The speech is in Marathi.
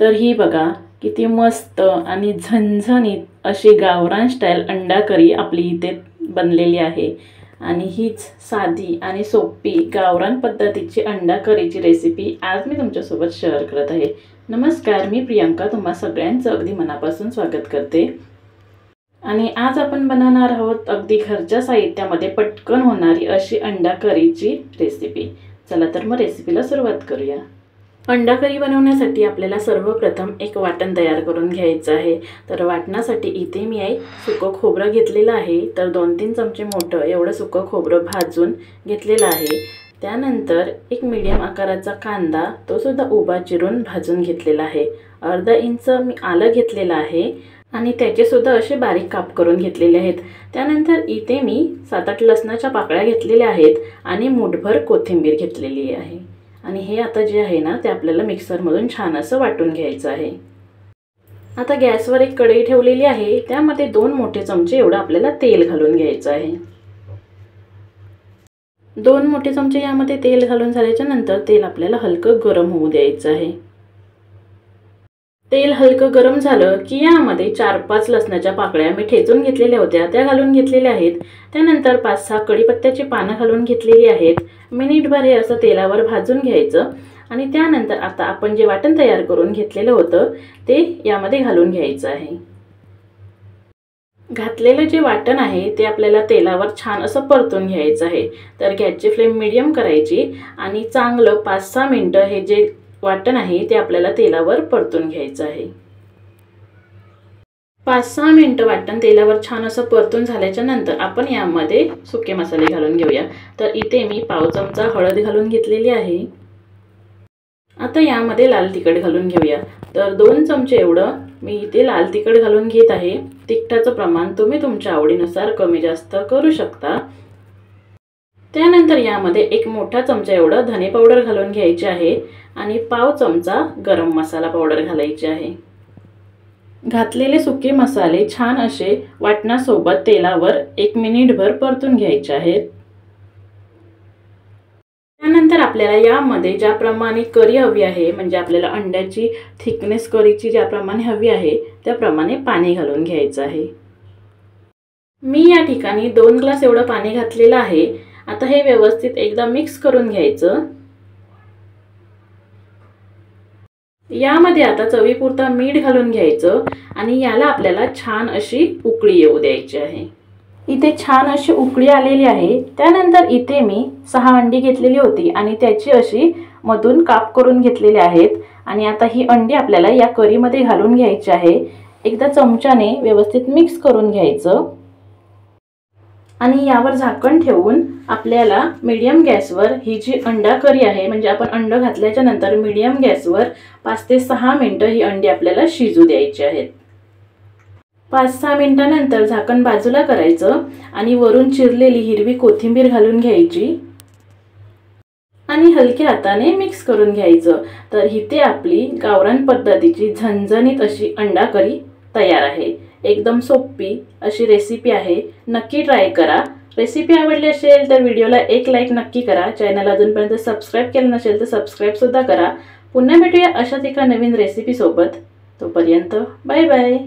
तर ही बघा किती मस्त आणि झणझणीत अशी गावरान स्टाईल अंडा करी आपली इथे बनलेली आहे। आणि हीच साधी आणि सोपी गावरान पद्धतीची अंडा करीची रेसिपी आज मी तुमच्यासोबत शेअर करत आहे। नमस्कार, मी प्रियंका तुम्हा सगळ्यांचं अगदी मनापासून स्वागत करते। आणि आज आपण बनवणार आहोत अगदी घरच्या साहित्यामध्ये पटकन होणारी अशी अंडा करीची रेसिपी। चला तर मग रेसिपीला सुरुवात करूया। अंडा करी बनवण्यासाठी आपल्याला सर्वप्रथम एक वाटण तयार करून घ्यायचं आहे। तर वाटणासाठी इथे मी सुकं खोबरं घेतलेलं आहे। तर 2-3 चमचे मोठं एवढं सुकं खोबरं भाजून घेतलेलं आहे। त्यानंतर एक मीडियम आकाराचा कांदा तो सुद्धा उभा चिरून भाजून घेतलेला आहे। अर्धा इंच मी आलं घेतलेलं आहे आणि त्याचे सुद्धा असे बारीक काप करून घेतलेले आहेत। त्यानंतर इथे मी 7-8 लसणाच्या पाकळ्या घेतलेल्या आहेत आणि मुठभर कोथिंबीर घेतलेली आहे। आणि हे आता जे आहे ना ते आपल्याला मिक्सरमधून छान असं वाटून घ्यायचं आहे। आता गॅसवर एक कढई ठेवलेली आहे, त्यामध्ये 2 मोठे चमचे एवढं आपल्याला तेल घालून घ्यायचं आहे। 2 मोठे चमचे यामध्ये तेल घालून झाल्याच्या नंतर तेल आपल्याला हलकं गरम होऊ द्यायचं आहे। तेल हलकं गरम झालं की यामध्ये 4-5 लसणाच्या पाकळ्या मी ठेचून घेतलेल्या होत्या त्या घालून घेतलेल्या आहेत। त्यानंतर 5-6 कढीपत्त्याची पानं घालून घेतलेली आहेत। मिनिटभर हे असं तेलावर भाजून घ्यायचं आणि त्यानंतर आता आपण जे वाटण तयार करून घेतलेलं होतं ते यामध्ये घालून घ्यायचं आहे। घातलेलं जे वाटण आहे ते आपल्याला तेलावर छान असं परतून घ्यायचं आहे। तर गॅसची फ्लेम मीडियम करायची आणि चांगलं 5-6 मिनिटं हे जे वाटण आहे ते आपल्याला तेलावर परतून घ्यायचं आहे। 5-6 मिनिटं वाटण तेलावर छान असं परतून झाल्याच्या नंतर आपण यामध्ये सुके मसाले घालून घेऊया। तर इथे मी पाव चमचा हळद घालून घेतलेली आहे। आता यामध्ये लाल तिखट घालून घेऊया। तर 2 चमचे एवढं मी इथे लाल तिखट घालून घेत आहे। तिखटाचं प्रमाण तुम्ही तुमच्या आवडीनुसार कमी जास्त करू शकता। त्यानंतर यामध्ये एक मोठा चमचा एवढं धने पावडर घालून घ्यायचे आहे आणि पाव चमचा गरम मसाला पावडर घालायची आहे। घातलेले सुके मसाले छान असे वाटणासोबत तेलावर 1 मिनिटभर परतून घ्यायचे आहेत। त्यानंतर आपल्याला यामध्ये ज्याप्रमाणे करी हवी आहे म्हणजे आपल्याला अंड्याची थिकनेस करीची ज्याप्रमाणे हवी आहे त्याप्रमाणे पाणी घालून घ्यायचं आहे। मी या ठिकाणी 2 ग्लास एवढं पाणी घातलेलं आहे। आता हे व्यवस्थित एकदा मिक्स करून घ्यायचं। यामध्ये आता चवीपुरता मीठ घालून घ्यायचं आणि याला आपल्याला छान अशी उकळी येऊ द्यायची आहे। इथे छान अशी उकळी आलेली आहे। त्यानंतर इथे मी 6 अंडी घेतलेली होती आणि त्याची अशी मधून काप करून घेतलेले आहेत आणि आता ही अंडी आपल्याला या करीमध्ये घालून घ्यायची आहे। एकदा चमच्याने व्यवस्थित मिक्स करून घ्यायचं आणि यावर झाकण ठेवून आपल्याला मीडियम गॅसवर ही जी अंडा करी आहे म्हणजे आपण अंड घातल्याच्या नंतर मीडियम गॅसवर 5 ते 6 मिनिटं ही अंडी आपल्याला शिजू द्यायची आहेत। 5-6 मिनिटांनंतर झाकण बाजूला करायचं आणि वरून चिरलेली हिरवी कोथिंबीर घालून घ्यायची आणि हलक्या हाताने मिक्स करून घ्यायचं। तर इथे आपली गावरान पद्धतीची झणझणीत अशी अंडा करी तयार आहे। एकदम सोपी अशी रेसिपी आहे, नक्की ट्राय करा। रेसिपी आवडली असेल तर व्हिडिओला एक लाईक नक्की करा। चॅनल अजूनपर्यंत सबस्क्राइब केलं नसेल तर सबस्क्राइब सुद्धा करा। पुन्हा भेटूया अशाच एका नवीन रेसिपी सोबत। तोपर्यंत बाय बाय।